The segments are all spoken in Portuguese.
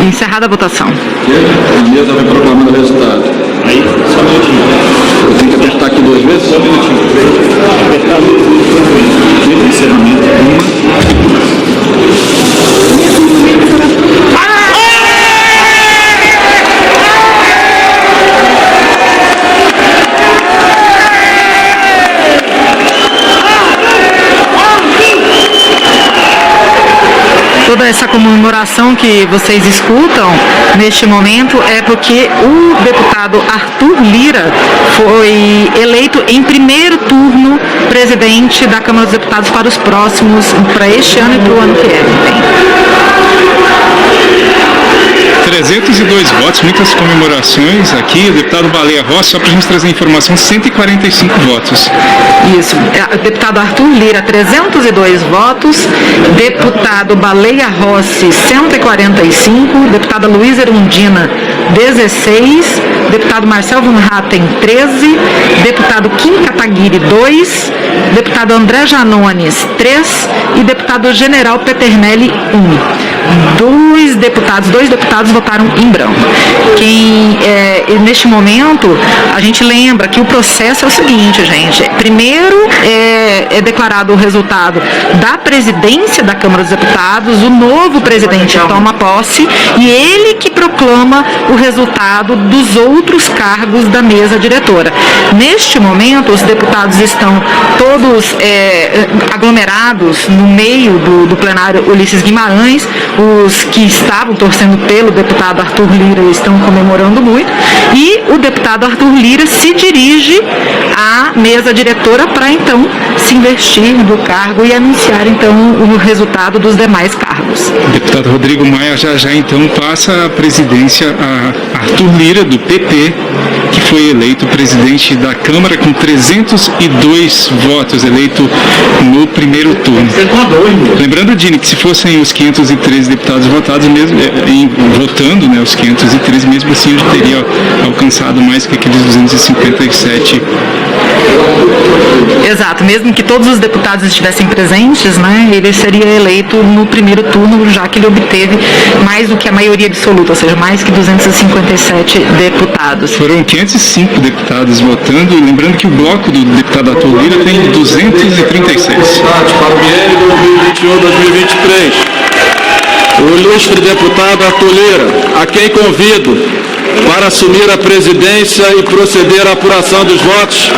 Encerrada a votação. A mesa vai proclamando o resultado. Aí, só um minutinho. Eu tenho que apertar aqui 2 vezes? Só um minutinho. Apertar o encerramento. Toda essa comemoração que vocês escutam neste momento é porque o deputado Arthur Lira foi eleito em primeiro turno presidente da Câmara dos Deputados para os próximos, para este ano e para o ano que vem. 302 votos, muitas comemorações aqui. O deputado Baleia Rossi, só para a gente trazer informação, 145 votos. Isso, deputado Arthur Lira, 302 votos, deputado Baleia Rossi, 145, deputada Luísa Erundina, 16, deputado Marcel Van Hatten, 13, deputado Kim Kataguiri, 2, deputado André Janones, 3 e deputado General Peternelli, 1. Dois deputados votaram em branco. Neste momento, a gente lembra que o processo é o seguinte, gente. Primeiro é declarado o resultado da presidência da Câmara dos Deputados, o novo presidente toma posse e ele que proclama o resultado dos outros cargos da mesa diretora. Neste momento, os deputados estão todos aglomerados no meio do plenário Ulisses Guimarães. Os que estavam torcendo pelo deputado Arthur Lira estão comemorando muito e o deputado Arthur Lira se dirige à mesa diretora para então se investir do cargo e anunciar então o resultado dos demais cargos. O deputado Rodrigo Maia já então passa a presidência a Arthur Lira, do PP, que foi eleito presidente da Câmara com 302 votos, eleito no primeiro turno. Lembrando, Dini, que se fossem os 513 deputados votados, mesmo votando, né, os 513, mesmo assim ele teria alcançado mais que aqueles 257. Exato, mesmo que todos os deputados estivessem presentes, né, ele seria eleito no primeiro turno, já que ele obteve mais do que a maioria absoluta, ou seja, mais que 257 deputados. Foram 505 deputados votando, lembrando que o bloco do deputado Arthur Lira tem 236. Deputados para o biênio 2021-2023. O ilustre deputado Arthur Lira, a quem convido para assumir a presidência e proceder à apuração dos votos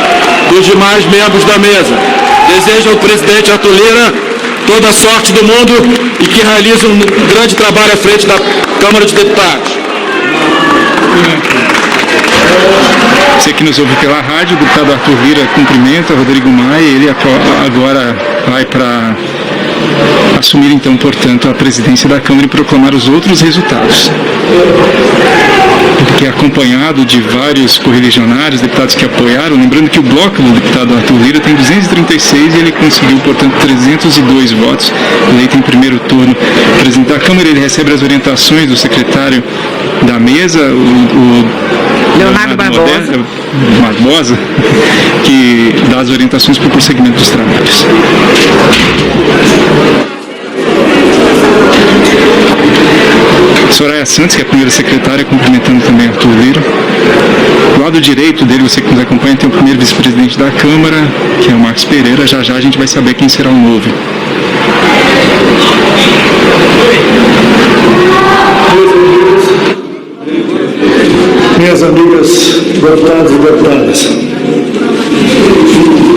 dos demais membros da mesa. Desejo ao presidente Arthur Lira toda a sorte do mundo e que realize um grande trabalho à frente da Câmara dos Deputados. Você que nos ouve pela rádio, o deputado Arthur Lira cumprimenta Rodrigo Maia, ele agora vai para assumir então, portanto, a presidência da Câmara e proclamar os outros resultados. Que é acompanhado de vários correligionários, deputados que apoiaram, lembrando que o bloco do deputado Arthur Lira tem 236 e ele conseguiu, portanto, 302 votos, eleito em primeiro turno presidente da Câmara. Ele recebe as orientações do secretário da mesa, o Leonardo Barbosa, que dá as orientações para o prosseguimento dos trabalhos. Soraya Santos, que é a primeira secretária, cumprimentando também Arthur Lira. Do lado direito dele, você que nos acompanha, tem o primeiro vice-presidente da Câmara, que é o Marcos Pereira. Já a gente vai saber quem será o novo. Minhas amigas deputados e deputadas,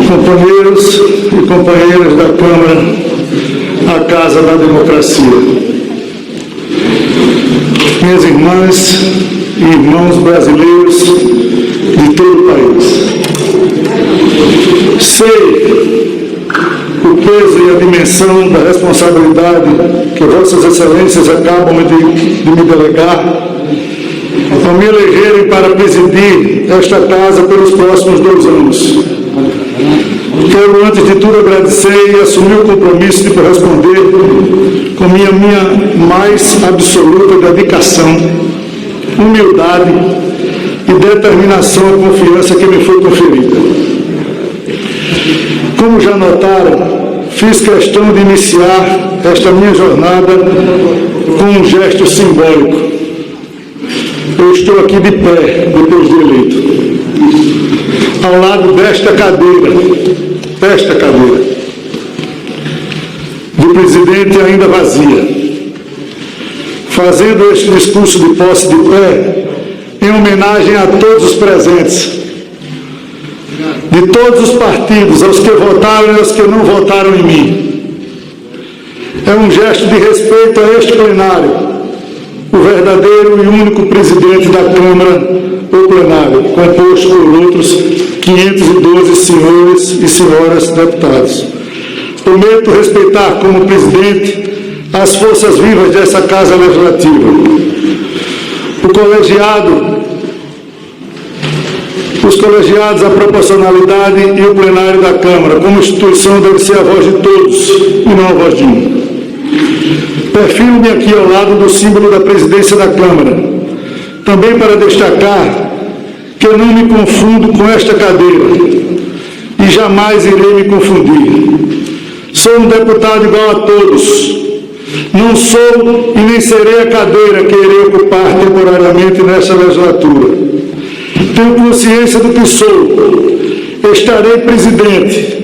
companheiros e companheiras da Câmara, a Casa da Democracia, minhas irmãs e irmãos brasileiros de todo o país. Sei o peso e a dimensão da responsabilidade que Vossas Excelências acabam de me delegar ao me elegerem para presidir esta casa pelos próximos 2 anos. Quero, antes de tudo, agradecer e assumir o compromisso de corresponder com minha mais absoluta dedicação, humildade e determinação à confiança que me foi conferida. Como já notaram, fiz questão de iniciar esta minha jornada com um gesto simbólico. eu estou aqui de pé, depois de eleito, ao lado desta cadeira, do presidente ainda vazia, fazendo este discurso de posse de pé, em homenagem a todos os presentes, de todos os partidos, aos que votaram e aos que não votaram em mim. É um gesto de respeito a este plenário, o verdadeiro e único presidente da Câmara, o plenário, composto por outros 512 senhores e senhoras deputados. Prometo respeitar como presidente as forças vivas dessa Casa Legislativa, o colegiado, os colegiados, a proporcionalidade e o plenário da Câmara. Como instituição, deve ser a voz de todos e não a voz de um. Perfilo-me aqui ao lado do símbolo da presidência da Câmara, também para destacar que eu não me confundo com esta cadeira e jamais irei me confundir. Sou um deputado igual a todos. Não sou e nem serei a cadeira que irei ocupar temporariamente nesta legislatura. Tenho consciência do que sou. Estarei presidente.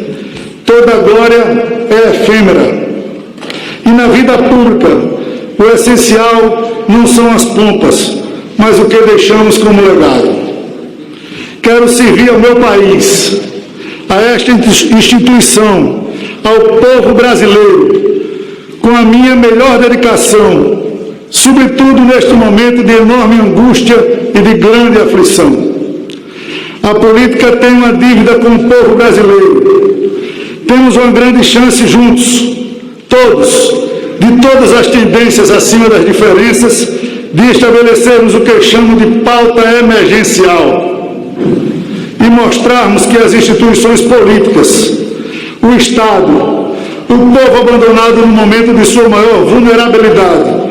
Toda glória é efêmera. E na vida pública, o essencial não são as pompas, mas o que deixamos como legado. Quero servir ao meu país, a esta instituição, ao povo brasileiro, com a minha melhor dedicação, sobretudo neste momento de enorme angústia e de grande aflição. A política tem uma dívida com o povo brasileiro. Temos uma grande chance juntos, todos, de todas as tendências acima das diferenças, de estabelecermos o que chamo de pauta emergencial e mostrarmos que as instituições políticas, o Estado, o povo abandonado no momento de sua maior vulnerabilidade.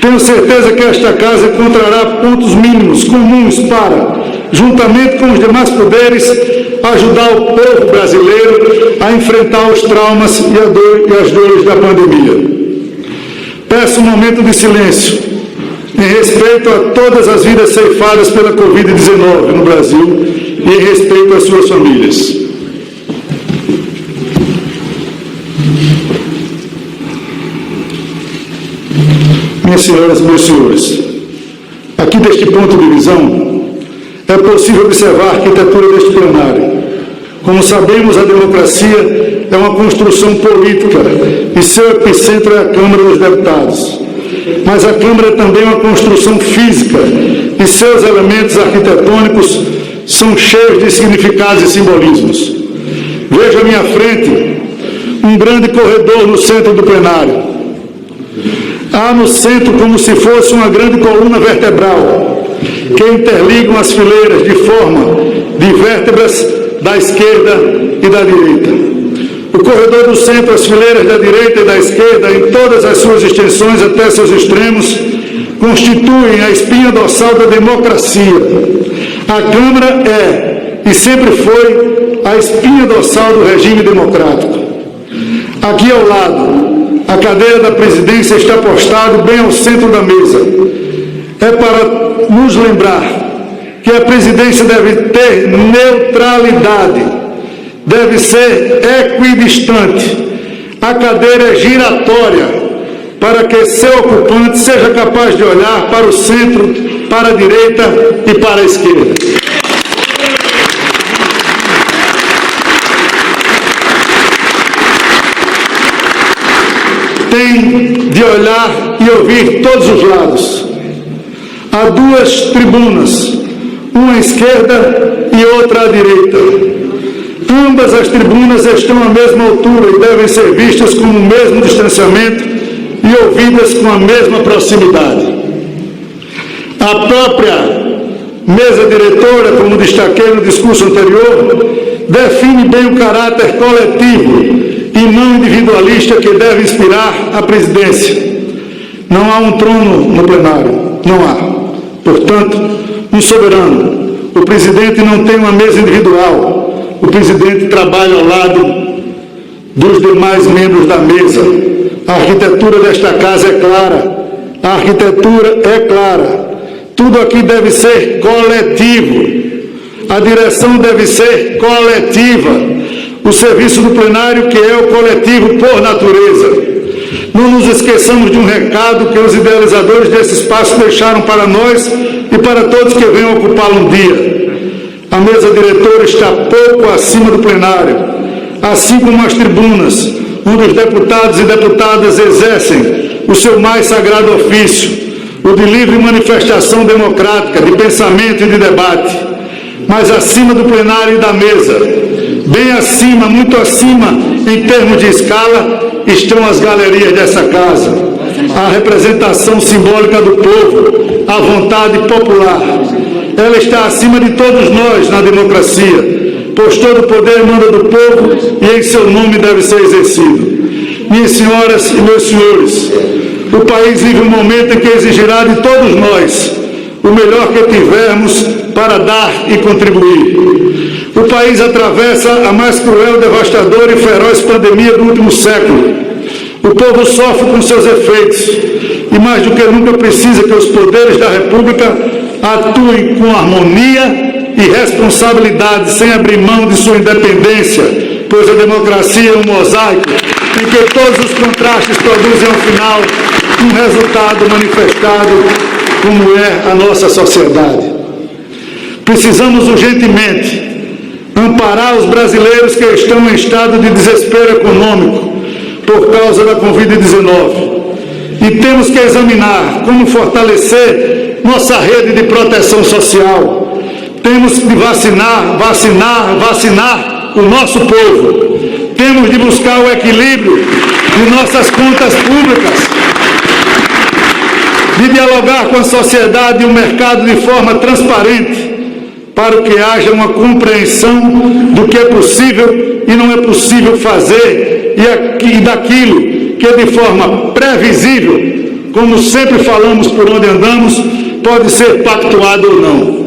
Tenho certeza que esta Casa encontrará pontos mínimos comuns para, juntamente com os demais poderes, ajudar o povo brasileiro a enfrentar os traumas e as dores da pandemia. Peço um momento de silêncio, em respeito a todas as vidas ceifadas pela Covid-19 no Brasil e em respeito às suas famílias. Minhas senhoras e meus senhores, aqui deste ponto de visão, é possível observar a arquitetura deste plenário. Como sabemos, a democracia é uma construção política e seu epicentro é a Câmara dos Deputados. Mas a Câmara também é uma construção física e seus elementos arquitetônicos são cheios de significados e simbolismos. Vejo à minha frente um grande corredor no centro do plenário. Há no centro como se fosse uma grande coluna vertebral que interligam as fileiras de forma de vértebras da esquerda e da direita. O corredor do centro, as fileiras da direita e da esquerda, em todas as suas extensões até seus extremos, constituem a espinha dorsal da democracia. A Câmara é, e sempre foi, a espinha dorsal do regime democrático. Aqui ao lado, a cadeira da presidência está postada bem ao centro da mesa. É para nos lembrar que a presidência deve ter neutralidade, deve ser equidistante. A cadeira é giratória para que seu ocupante seja capaz de olhar para o centro, para a direita e para a esquerda. Tem de olhar e ouvir todos os lados. Há duas tribunas, uma à esquerda e outra à direita. Ambas as tribunas estão à mesma altura e devem ser vistas com o mesmo distanciamento e ouvidas com a mesma proximidade. A própria mesa diretora, como destaquei no discurso anterior, define bem o caráter coletivo e não individualista que deve inspirar a presidência. Não há um trono no plenário, não há. Portanto, um soberano. O presidente não tem uma mesa individual. O presidente trabalha ao lado dos demais membros da mesa. A arquitetura desta casa é clara. A arquitetura é clara. Tudo aqui deve ser coletivo. A direção deve ser coletiva. O serviço do plenário, que é o coletivo por natureza. Não nos esqueçamos de um recado que os idealizadores desse espaço deixaram para nós e para todos que venham ocupá-lo um dia. A mesa diretora está pouco acima do plenário, assim como as tribunas, onde os deputados e deputadas exercem o seu mais sagrado ofício, o de livre manifestação democrática, de pensamento e de debate. Mas acima do plenário e da mesa, bem acima, muito acima, em termos de escala, estão as galerias dessa casa, a representação simbólica do povo, a vontade popular. Ela está acima de todos nós na democracia, pois todo o poder emana do povo e em seu nome deve ser exercido. Minhas senhoras e meus senhores, o país vive um momento em que exigirá de todos nós o melhor que tivermos para dar e contribuir. O país atravessa a mais cruel, devastadora e feroz pandemia do último século. O povo sofre com seus efeitos e mais do que nunca precisa que os poderes da República atuem com harmonia e responsabilidade, sem abrir mão de sua independência, pois a democracia é um mosaico em que todos os contrastes produzem ao final um resultado manifestado, como é a nossa sociedade. Precisamos urgentemente amparar os brasileiros que estão em estado de desespero econômico por causa da Covid-19. E temos que examinar como fortalecer nossa rede de proteção social. Temos de vacinar o nosso povo. Temos de buscar o equilíbrio de nossas contas públicas, de dialogar com a sociedade e o mercado de forma transparente, para que haja uma compreensão do que é possível e não é possível fazer e daquilo que de forma previsível, como sempre falamos por onde andamos, pode ser pactuado ou não.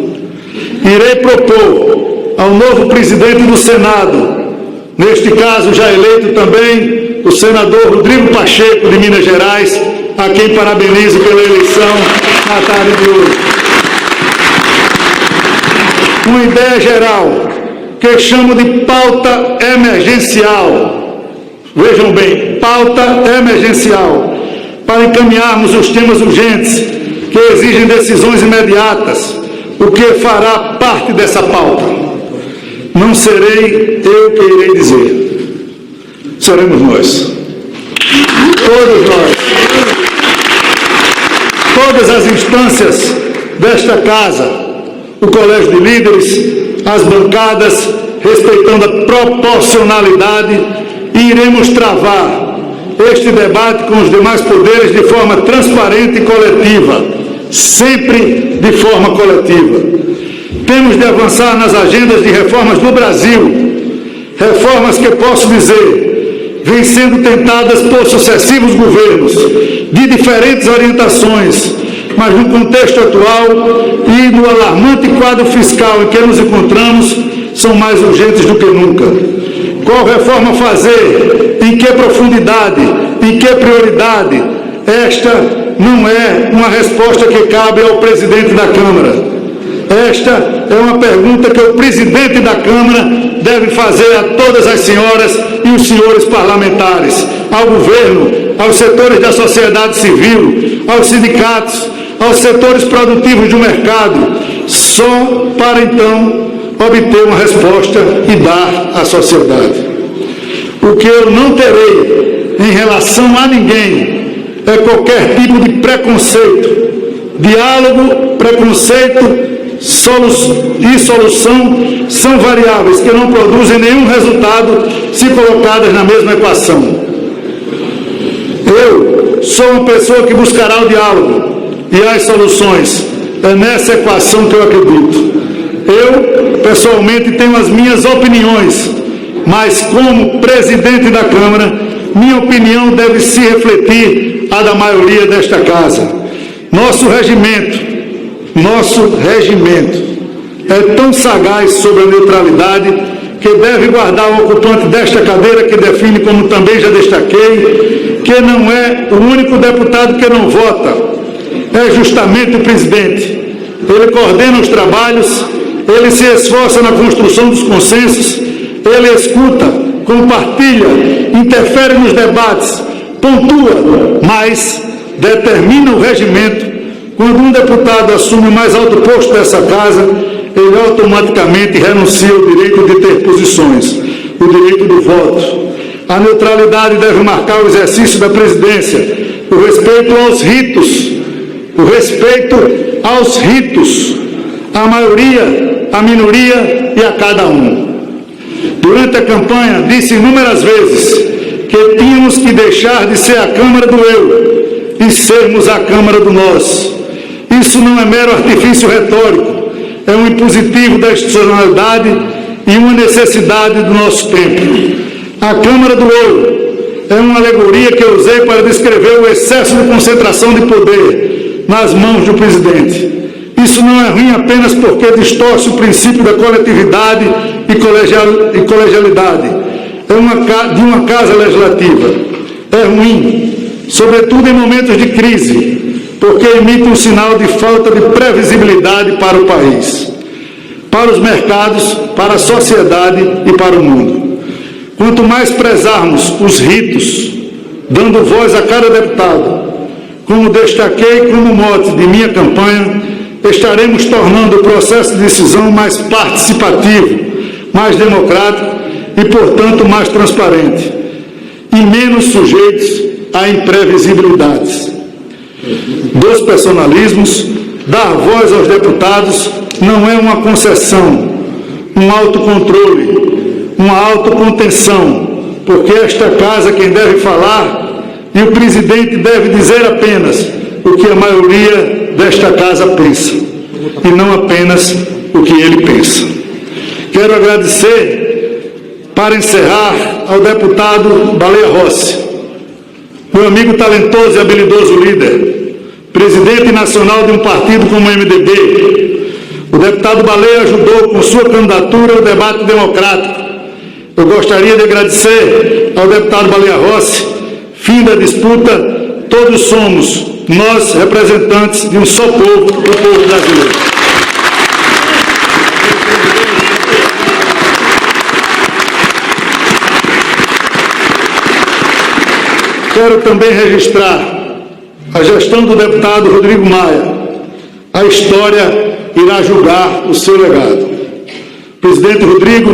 Irei propor ao novo presidente do Senado, neste caso já eleito também, o senador Rodrigo Pacheco, de Minas Gerais, a quem parabenizo pela eleição na tarde de hoje. Uma ideia geral, que chamo de pauta emergencial. Vejam bem, pauta emergencial, para encaminharmos os temas urgentes que exigem decisões imediatas, o que fará parte dessa pauta. Não serei eu que irei dizer, seremos nós. Todos nós. Todas as instâncias desta casa, o colégio de líderes, as bancadas, respeitando a proporcionalidade, e iremos travar este debate com os demais poderes de forma transparente e coletiva, sempre de forma coletiva. Temos de avançar nas agendas de reformas do Brasil, reformas que posso dizer, vêm sendo tentadas por sucessivos governos, de diferentes orientações, mas no contexto atual e no alarmante quadro fiscal em que nos encontramos, são mais urgentes do que nunca. Qual reforma fazer? Em que profundidade? Em que prioridade? Esta não é uma resposta que cabe ao presidente da Câmara. Esta é uma pergunta que o presidente da Câmara deve fazer a todas as senhoras e os senhores parlamentares, ao governo, aos setores da sociedade civil, aos sindicatos, aos setores produtivos do mercado, só para então obter uma resposta e dar à sociedade. O que eu não terei em relação a ninguém é qualquer tipo de preconceito. Diálogo, preconceito e solução são variáveis que não produzem nenhum resultado se colocadas na mesma equação. Eu sou uma pessoa que buscará o diálogo e as soluções. É nessa equação que eu acredito. Eu, pessoalmente, tenho as minhas opiniões, mas como presidente da Câmara, minha opinião deve se refletir à da maioria desta casa. Nosso regimento é tão sagaz sobre a neutralidade que deve guardar o ocupante desta cadeira, que define, como também já destaquei, que não é o único deputado que não vota. É justamente o presidente. ele coordena os trabalhos, ele se esforça na construção dos consensos, ele escuta, compartilha, interfere nos debates, pontua, mas determina o regimento. Quando um deputado assume o mais alto posto dessa casa, ele automaticamente renuncia ao direito de ter posições, o direito do voto. A neutralidade deve marcar o exercício da presidência, o respeito aos ritos, à maioria, à minoria e a cada um. Durante a campanha, disse inúmeras vezes que tínhamos que deixar de ser a Câmara do eu e sermos a Câmara do nós. Isso não é mero artifício retórico, é um impositivo da institucionalidade e uma necessidade do nosso tempo. A Câmara do eu é uma alegoria que eu usei para descrever o excesso de concentração de poder nas mãos do presidente. Isso não é ruim apenas porque distorce o princípio da coletividade e colegialidade de uma casa legislativa. É ruim, sobretudo em momentos de crise, porque emite um sinal de falta de previsibilidade para o país, para os mercados, para a sociedade e para o mundo. Quanto mais prezarmos os ritos, dando voz a cada deputado, como destaquei como mote de minha campanha, estaremos tornando o processo de decisão mais participativo, mais democrático e, portanto, mais transparente, e menos sujeitos a imprevisibilidades. Dos personalismos, dar voz aos deputados não é uma concessão, um autocontrole, uma autocontenção, porque esta casa quem deve falar e o presidente deve dizer apenas o que a maioria desta casa pensa, e não apenas o que ele pensa. Quero agradecer, para encerrar, ao deputado Baleia Rossi, meu amigo talentoso e habilidoso líder, presidente nacional de um partido como o MDB. O deputado Baleia ajudou com sua candidatura ao debate democrático. Eu gostaria de agradecer ao deputado Baleia Rossi. Fim da disputa, todos somos nós representantes de um só povo, o povo brasileiro. Quero também registrar a gestão do deputado Rodrigo Maia. A história irá julgar o seu legado. Presidente Rodrigo,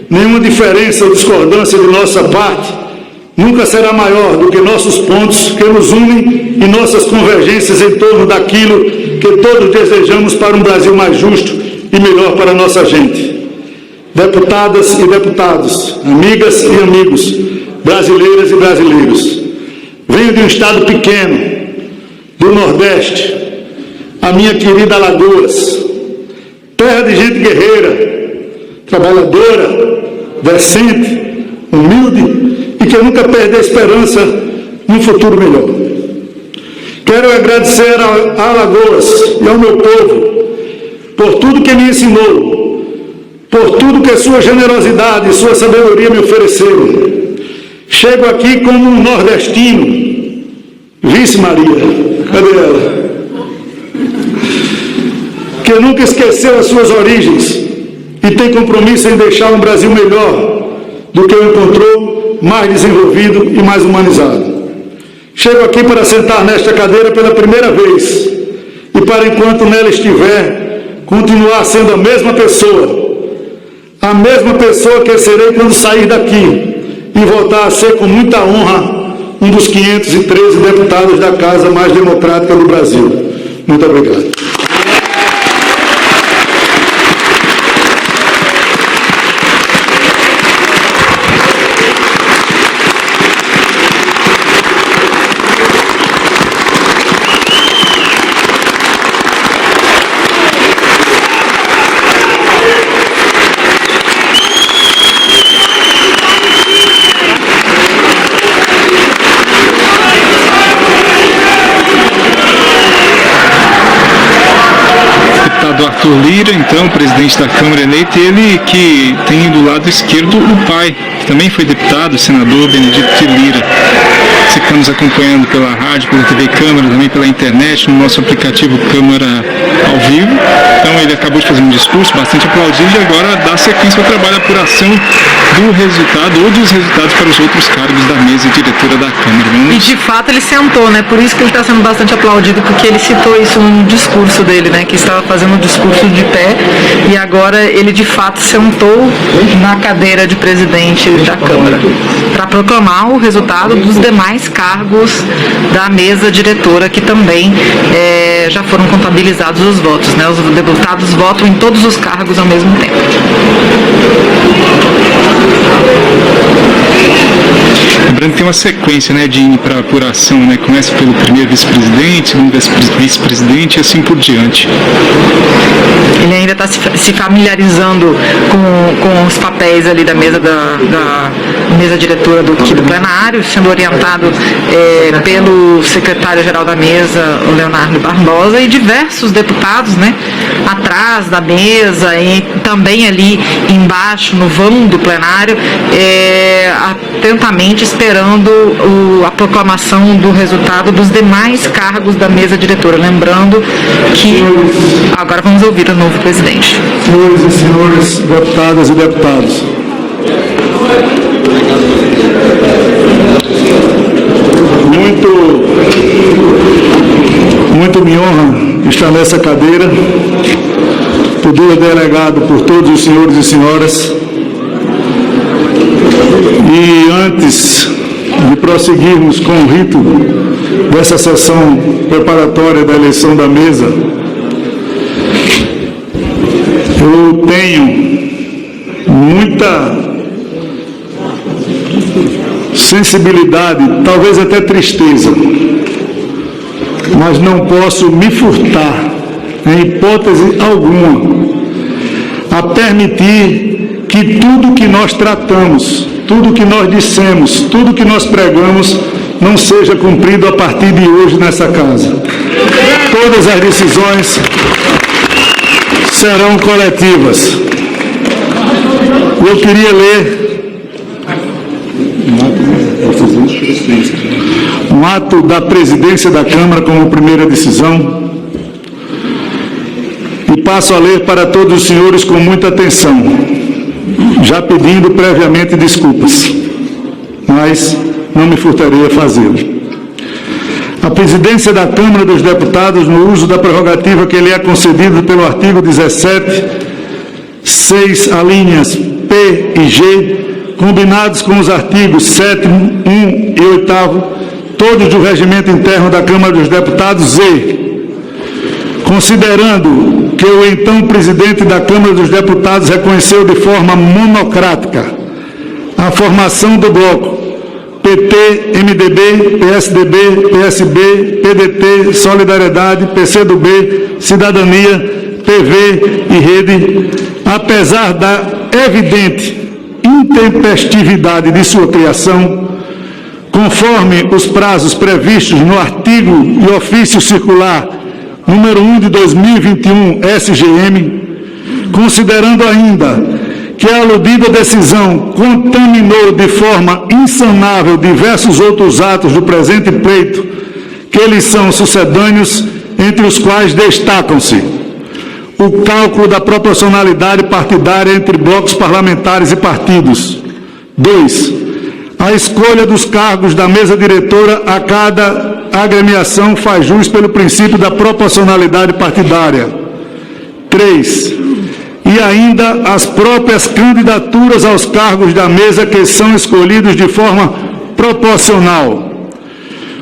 nenhuma diferença ou discordância de nossa parte nunca será maior do que nossos pontos que nos unem e nossas convergências em torno daquilo que todos desejamos para um Brasil mais justo e melhor para a nossa gente. Deputadas e deputados, amigas e amigos, brasileiras e brasileiros, venho de um estado pequeno, do Nordeste, a minha querida Alagoas, terra de gente guerreira, trabalhadora, decente, humilde e que nunca perde a esperança num futuro melhor. Quero agradecer a Alagoas e ao meu povo por tudo que me ensinou, por tudo que sua generosidade e sua sabedoria me ofereceram. Chego aqui como um nordestino. Vice Maria, cadê ela? Que nunca esqueceu as suas origens e tem compromisso em deixar um Brasil melhor do que o encontrou, mais desenvolvido e mais humanizado. Chego aqui para sentar nesta cadeira pela primeira vez e para, enquanto nela estiver, continuar sendo a mesma pessoa que serei quando sair daqui e voltar a ser com muita honra um dos 513 deputados da Casa mais democrática do Brasil. Muito obrigado. Arthur Lira, então, presidente da Câmara eleito, ele que tem do lado esquerdo o pai, que também foi deputado, o senador Benedito de Lira. você que está nos acompanhando pela rádio, pela TV Câmara, também pela internet, no nosso aplicativo Câmara ao vivo. Então ele acabou de fazer um discurso bastante aplaudido e agora dá sequência ao trabalho de apuração do resultado ou dos resultados para os outros cargos da mesa diretora da Câmara. E de fato ele sentou, né? Por isso que ele está sendo bastante aplaudido, porque ele citou isso no discurso dele, né? Que estava fazendo um discurso de pé e agora ele de fato sentou na cadeira de presidente da Câmara para proclamar o resultado dos demais cargos da mesa diretora, que também já foram contabilizados os votos, né? Os deputados votam em todos os cargos ao mesmo tempo. Lembrando que tem uma sequência, né, de ir para apuração, né? Começa pelo primeiro vice-presidente, segundo vice-presidente e assim por diante. Ele ainda está se familiarizando com os papéis ali da mesa da mesa diretora do plenário, sendo orientado pelo secretário-geral da mesa, o Leonardo Barbosa, e diversos deputados, né, atrás da mesa e também ali embaixo no vão do plenário, atentamente esperando a proclamação do resultado dos demais cargos da mesa diretora. Lembrando que agora vamos ouvir o novo presidente. Senhores e senhores deputadas e deputados, muito me honra estar nessa cadeira, poder delegado por todos os senhores e senhoras. E antes de prosseguirmos com o rito dessa sessão preparatória da eleição da mesa, eu tenho muita sensibilidade, talvez até tristeza, mas não posso me furtar, em hipótese alguma, a permitir que tudo que nós tratamos, tudo que nós dissemos, tudo que nós pregamos, não seja cumprido a partir de hoje nessa casa. Todas as decisões serão coletivas. Eu queria ler um ato da presidência da Câmara como primeira decisão e passo a ler para todos os senhores com muita atenção, já pedindo previamente desculpas, mas não me furtarei a fazê-lo. A presidência da Câmara dos Deputados, no uso da prerrogativa que lhe é concedida pelo artigo 17, 6, alíneas P e G, combinados com os artigos 7º, 1 e 8º, todos do regimento interno da Câmara dos Deputados, e considerando que o então presidente da Câmara dos Deputados reconheceu de forma monocrática a formação do bloco PT, MDB, PSDB, PSB, PDT, Solidariedade, PCdoB, Cidadania, PV e Rede, apesar da evidente intempestividade de sua criação, conforme os prazos previstos no artigo e ofício circular número 1 de 2021 SGM, considerando ainda que a aludida decisão contaminou de forma insanável diversos outros atos do presente pleito, que eles são sucedâneos, entre os quais destacam-se o cálculo da proporcionalidade partidária entre blocos parlamentares e partidos. 2. A escolha dos cargos da mesa diretora a cada agremiação faz jus pelo princípio da proporcionalidade partidária. 3. E ainda as próprias candidaturas aos cargos da mesa que são escolhidos de forma proporcional.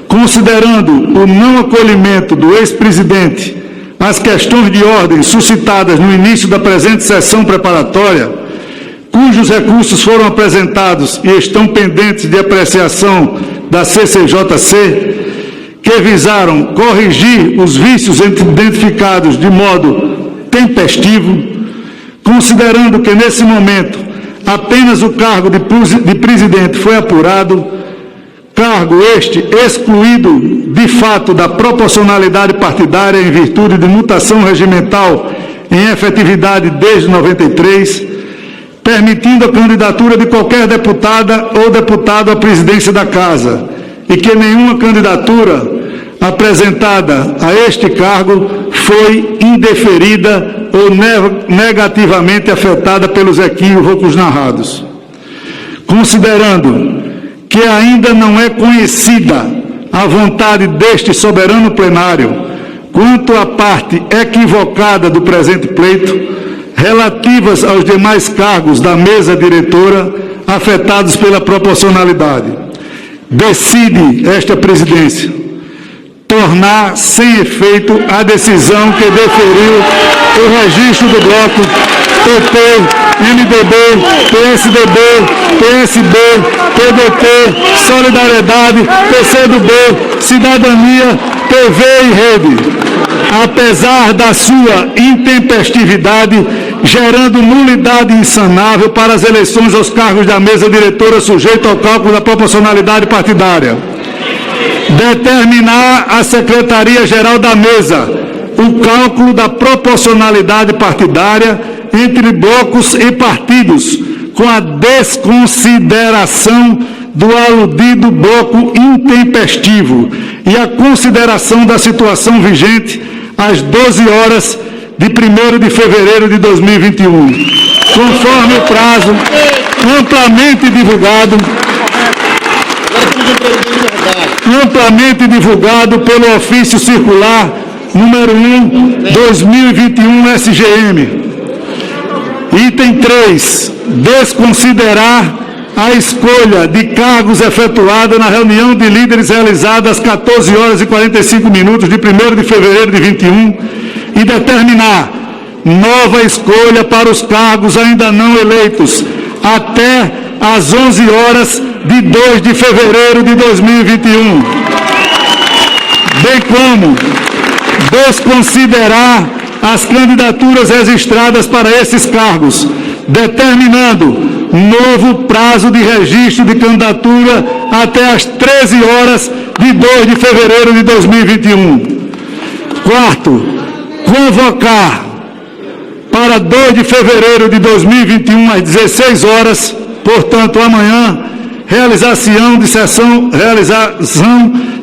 Considerando o não acolhimento do ex-presidente às questões de ordem suscitadas no início da presente sessão preparatória, cujos recursos foram apresentados e estão pendentes de apreciação da CCJC, que visaram corrigir os vícios identificados de modo tempestivo, considerando que, nesse momento, apenas o cargo de presidente foi apurado, cargo este excluído, de fato, da proporcionalidade partidária em virtude de mutação regimental em efetividade desde 93, permitindo a candidatura de qualquer deputada ou deputado à presidência da Casa, e que nenhuma candidatura apresentada a este cargo foi indeferida ou negativamente afetada pelos equívocos narrados. Considerando que ainda não é conhecida a vontade deste soberano plenário quanto à parte equivocada do presente pleito, relativas aos demais cargos da mesa diretora afetados pela proporcionalidade, decide esta presidência tornar sem efeito a decisão que deferiu o registro do bloco PT, MDB, PSDB, PSB, PDT, Solidariedade, PCdoB, Cidadania, PV e Rede, apesar da sua intempestividade, gerando nulidade insanável para as eleições aos cargos da mesa diretora sujeito ao cálculo da proporcionalidade partidária. Determinar a Secretaria-Geral da Mesa o cálculo da proporcionalidade partidária entre blocos e partidos, com a desconsideração do aludido bloco intempestivo e a consideração da situação vigente às 12 horas de 1º de fevereiro de 2021, conforme o prazo amplamente pelo ofício circular número 1/2021 SGM. Item 3. Desconsiderar a escolha de cargos efetuada na reunião de líderes realizada às 14 horas e 45 minutos de 1º de fevereiro de 21 e determinar nova escolha para os cargos ainda não eleitos até às 11 horas de 2 de fevereiro de 2021, bem como desconsiderar as candidaturas registradas para esses cargos, determinando novo prazo de registro de candidatura até às 13 horas de 2 de fevereiro de 2021. Quarto, convocar para 2 de fevereiro de 2021 às 16 horas, portanto amanhã, realização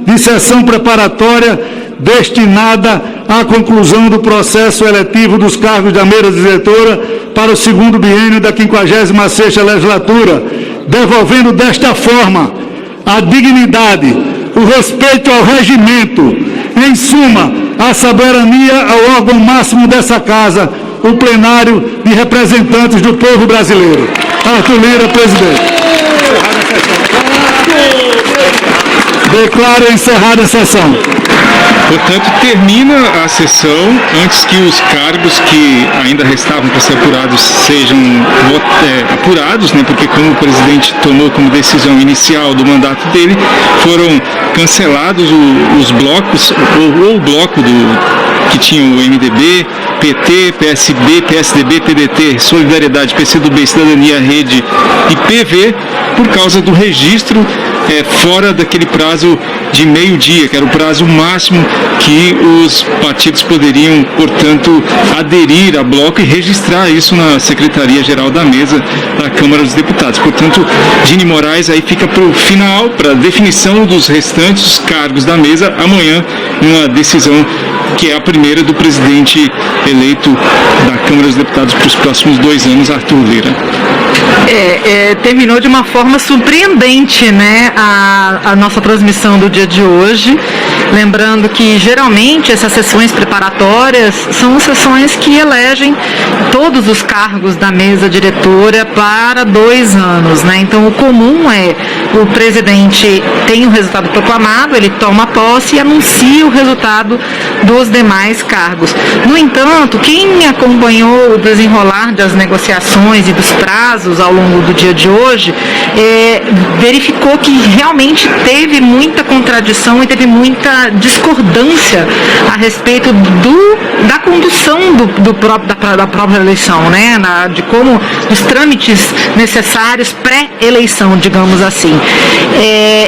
de sessão preparatória destinada à conclusão do processo eletivo dos cargos da mesa diretora para o 2º biênio da 56ª legislatura, devolvendo desta forma a dignidade, o respeito ao regimento, em suma, a soberania ao órgão máximo dessa casa, o plenário de representantes do povo brasileiro. Arthur Lira, presidente. Declaro encerrada a sessão. Portanto, termina a sessão antes que os cargos que ainda restavam para ser apurados sejam apurados, né? Porque como o presidente tomou como decisão inicial do mandato dele, foram cancelados os blocos, ou o bloco que tinha o MDB, PT, PSB, PSDB, PDT, Solidariedade, PCdoB, Cidadania, Rede e PV, por causa do registro fora daquele prazo de meio-dia, que era o prazo máximo que os partidos poderiam, portanto, aderir a bloco e registrar isso na Secretaria-Geral da Mesa da Câmara dos Deputados. Portanto, Dini Moraes aí fica para o final, para a definição dos restantes cargos da mesa, amanhã, uma decisão que é a primeira do presidente eleito da Câmara dos Deputados para os próximos 2 anos, Arthur Lira. Terminou de uma forma surpreendente, né, a nossa transmissão do dia de hoje. Lembrando que, geralmente, essas sessões preparatórias são sessões que elegem todos os cargos da mesa diretora para 2 anos, né? Então, o comum é o presidente tem o resultado proclamado, ele toma posse e anuncia o resultado dos demais cargos. No entanto, quem acompanhou o desenrolar das negociações e dos prazos ao longo do dia de hoje, verificou que realmente teve muita contradição e teve muita discordância a respeito da condução da própria eleição, né? De como os trâmites necessários pré-eleição, digamos assim.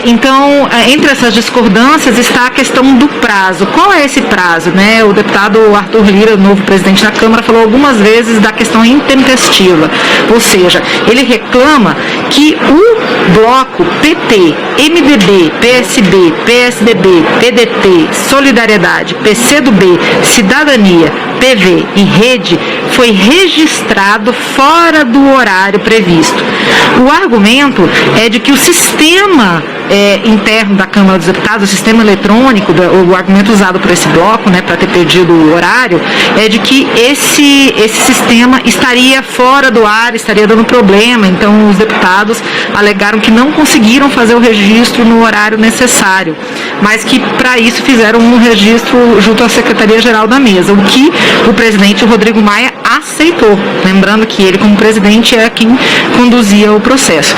Então, entre essas discordâncias está a questão do prazo. Qual é esse prazo, né? O deputado Arthur Lira, novo presidente da Câmara, falou algumas vezes da questão intempestiva, ou seja, ele reclama que o bloco PT, MDB, PSB, PSDB, PDT, Solidariedade, PCdoB, Cidadania, PV e Rede foi registrado fora do horário previsto. O argumento é de que o sistema interno da Câmara dos Deputados, o sistema eletrônico, o argumento usado por esse bloco, né, para ter perdido o horário, é de que esse sistema estaria fora do ar, estaria dando problema. Então, os deputados alegaram que não conseguiram fazer o registro no horário necessário, mas que, para isso, fizeram um registro junto à Secretaria-Geral da Mesa, o que o presidente Rodrigo Maia aceitou, lembrando que ele, como presidente, é quem conduzia o processo.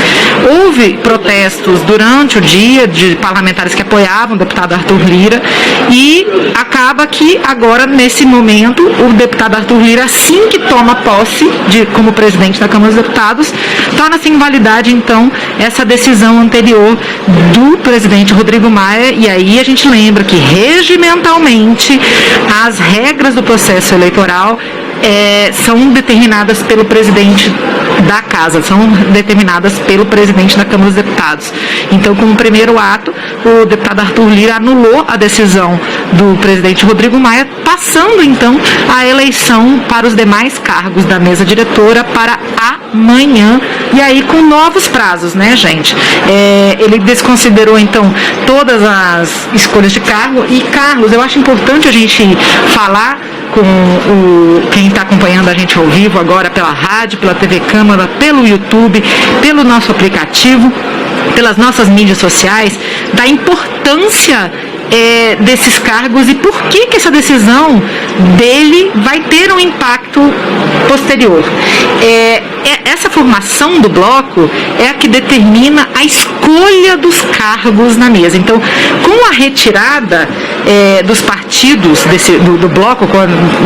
Houve protestos durante o dia de parlamentares que apoiavam o deputado Arthur Lira e acaba que agora, nesse momento, o deputado Arthur Lira, assim que toma posse como presidente da Câmara dos Deputados, torna-se invalidade, então, essa decisão anterior do presidente Rodrigo Maia, e aí a gente lembra que, regimentalmente, as regras do processo eleitoral são determinadas pelo presidente da Casa, são determinadas pelo presidente da Câmara dos Deputados. Então, como primeiro ato, o deputado Arthur Lira anulou a decisão do presidente Rodrigo Maia, passando, então, a eleição para os demais cargos da mesa diretora para amanhã, e aí com novos prazos, né, gente? Ele desconsiderou, então, todas as escolhas de cargo, e, Carlos, eu acho importante a gente falar com quem está acompanhando a gente ao vivo agora pela rádio, pela TV Câmara, pelo YouTube, pelo nosso aplicativo, pelas nossas mídias sociais, da importância desses cargos e por que essa decisão dele vai ter um impacto posterior. Essa formação do bloco é a que determina a escolha dos cargos na mesa. Então, com a retirada dos partidos do bloco,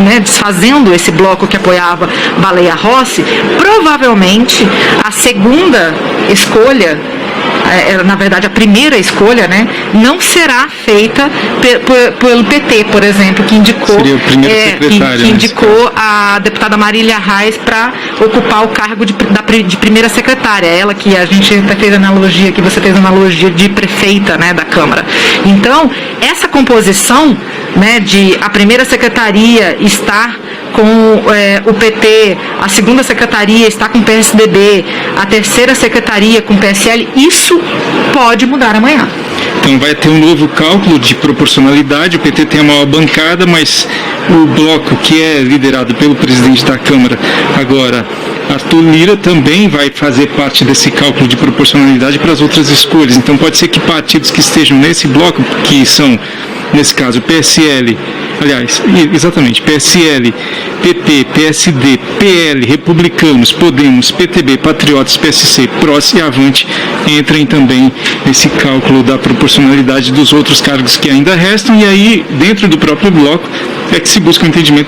né, desfazendo esse bloco que apoiava Baleia Rossi, provavelmente a segunda escolha, na verdade a primeira escolha, né, não será feita pelo PT, por exemplo, que indicou, que indicou a deputada Marília Reis para ocupar o cargo de primeira secretária, ela que a gente até fez analogia, que você fez analogia de prefeita, né, da Câmara. Então, essa composição, né, de a primeira secretaria estar com o PT, a segunda secretaria está com o PSDB, a terceira secretaria com o PSL, isso pode mudar amanhã. Então vai ter um novo cálculo de proporcionalidade, o PT tem a maior bancada, mas o bloco que é liderado pelo presidente da Câmara, agora Arthur Lira, também vai fazer parte desse cálculo de proporcionalidade para as outras escolhas. Então pode ser que partidos que estejam nesse bloco, que são, nesse caso, PSL, aliás, exatamente, PSL, PP, PSD, PL, Republicanos, Podemos, PTB, Patriotas, PSC, PROS e Avante entrem também nesse cálculo da proporcionalidade dos outros cargos que ainda restam, e aí, dentro do próprio bloco, é que se busca um entendimento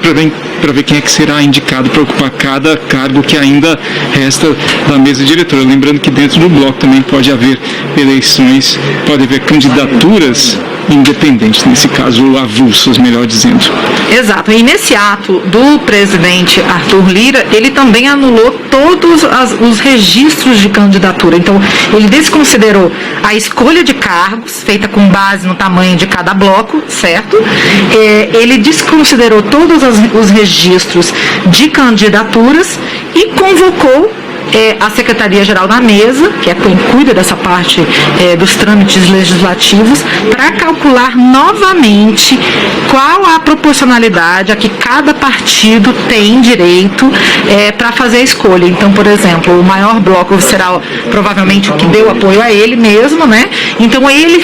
para ver quem é que será indicado para ocupar cada cargo que ainda resta da mesa diretora. Lembrando que dentro do bloco também pode haver eleições, pode haver candidaturas independentes, nesse caso avulsas, melhor dizendo. Exato, e nesse ato do presidente Arthur Lira, ele também anulou todos os registros de candidatura. Então, ele desconsiderou a escolha de cargos, feita com base no tamanho de cada bloco, certo? Ele desconsiderou todos os registros de candidaturas e convocou a Secretaria-Geral da Mesa, que é quem cuida dessa parte dos trâmites legislativos, para calcular novamente qual a proporcionalidade a que cada partido tem direito para fazer a escolha. Então, por exemplo, o maior bloco será provavelmente o que deu apoio a ele mesmo, né? Então, ele